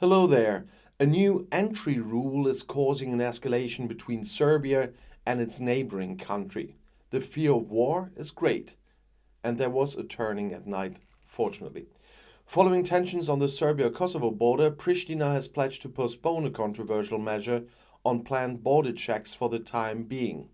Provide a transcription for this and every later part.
Hello there. A new entry rule is causing an escalation between Serbia and its neighboring country. The fear of war is great, and there was a turning at night, fortunately. Following tensions on the Serbia-Kosovo border, Pristina has pledged to postpone a controversial measure on planned border checks for the time being.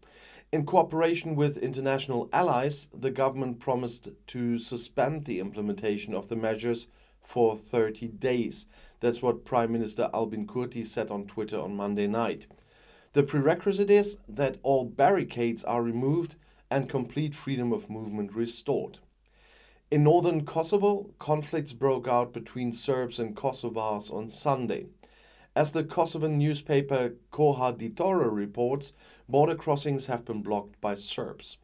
In cooperation with international allies, the government promised to suspend the implementation of the measures for 30 days. That's what Prime Minister Albin Kurti said on Twitter on Monday night. The prerequisite is that all barricades are removed and complete freedom of movement restored. In northern Kosovo, conflicts broke out between Serbs and Kosovars on Sunday. As the Kosovan newspaper Literathor reports, border crossings have been blocked by Serbs.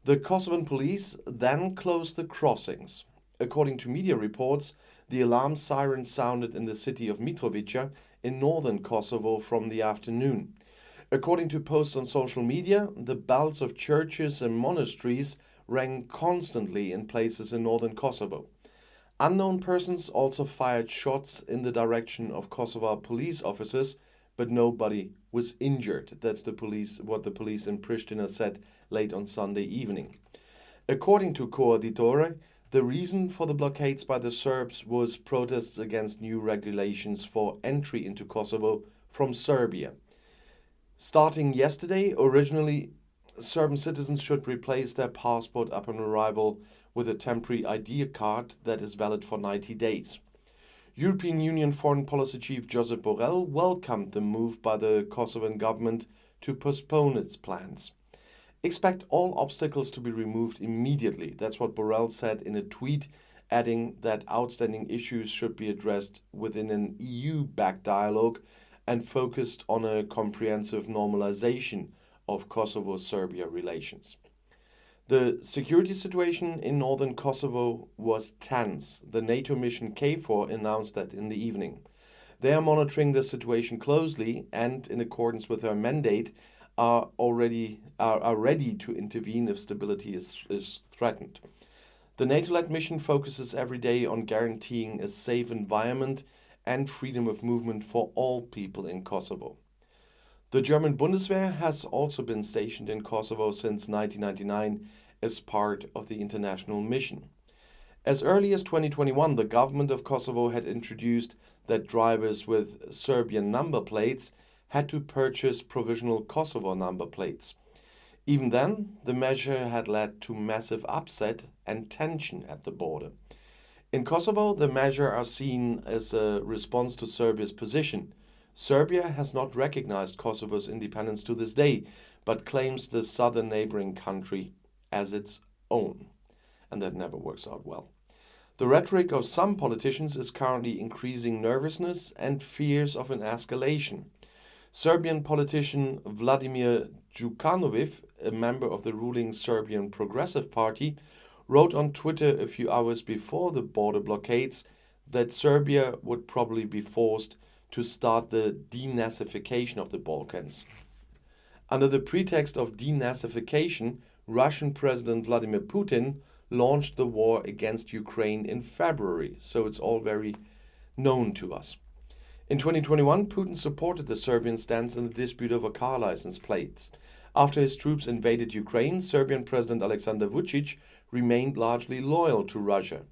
The Kosovan police then closed the crossings. According to media reports, the alarm siren sounded in the city of Mitrovica in northern Kosovo from the afternoon. According to posts on social media, the bells of churches and monasteries rang constantly in places in northern Kosovo. Unknown persons also fired shots in the direction of Kosovar police officers, but nobody was injured. That's what the police in Pristina said late on Sunday evening. According to Coaditore, the reason for the blockades by the Serbs was protests against new regulations for entry into Kosovo from Serbia. Starting yesterday, originally, Serbian citizens should replace their passport upon arrival with a temporary ID card that is valid for 90 days. European Union Foreign Policy Chief Josep Borrell welcomed the move by the Kosovan government to postpone its plans. Expect all obstacles to be removed immediately. That's what Borrell said in a tweet, adding that outstanding issues should be addressed within an EU-backed dialogue and focused on a comprehensive normalization of Kosovo-Serbia relations. The security situation in northern Kosovo was tense. The NATO mission KFOR announced that in the evening. They are monitoring the situation closely and, in accordance with their mandate, are ready to intervene if stability is threatened. The NATO-led mission focuses every day on guaranteeing a safe environment and freedom of movement for all people in Kosovo. The German Bundeswehr has also been stationed in Kosovo since 1999 as part of the international mission. As early as 2021, the government of Kosovo had introduced that drivers with Serbian number plates had to purchase provisional Kosovo number plates. Even then, the measure had led to massive upset and tension at the border. In Kosovo, the measure are seen as a response to Serbia's position. Serbia has not recognized Kosovo's independence to this day, but claims the southern neighboring country as its own. And that never works out well. The rhetoric of some politicians is currently increasing nervousness and fears of an escalation. Serbian politician Vladimir Djukanovic, a member of the ruling Serbian Progressive Party, wrote on Twitter a few hours before the border blockades that Serbia would probably be forced to start the denazification of the Balkans. Under the pretext of denazification, Russian President Vladimir Putin launched the war against Ukraine in February, so it's all very known to us. In 2021, Putin supported the Serbian stance in the dispute over car license plates. After his troops invaded Ukraine, Serbian President Aleksandar Vučić remained largely loyal to Russia,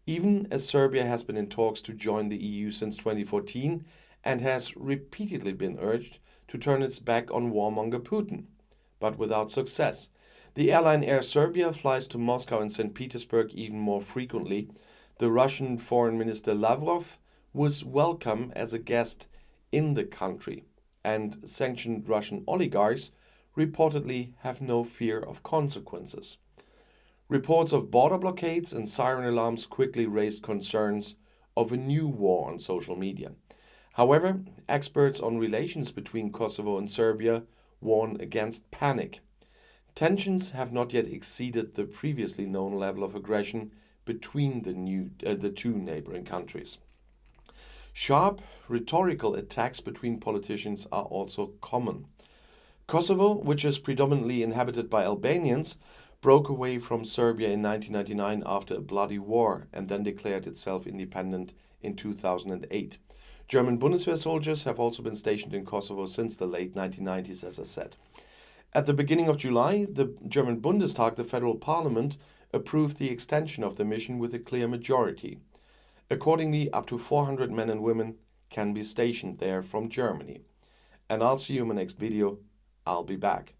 even as Serbia has been in talks to join the EU since 2014 and has repeatedly been urged to turn its back on warmonger Putin, but without success. The airline Air Serbia flies to Moscow and St. Petersburg even more frequently. The Russian Foreign Minister Lavrov was welcome as a guest in the country, and sanctioned Russian oligarchs reportedly have no fear of consequences. Reports of border blockades and siren alarms quickly raised concerns of a new war on social media. However, experts on relations between Kosovo and Serbia warn against panic. Tensions have not yet exceeded the previously known level of aggression between the two neighboring countries. Sharp rhetorical attacks between politicians are also common. Kosovo, which is predominantly inhabited by Albanians, broke away from Serbia in 1999 after a bloody war and then declared itself independent in 2008. German Bundeswehr soldiers have also been stationed in Kosovo since the late 1990s, as I said. At the beginning of July, the German Bundestag, the federal parliament, approved the extension of the mission with a clear majority. Accordingly, up to 400 men and women can be stationed there from Germany. And I'll see you in my next video. I'll be back.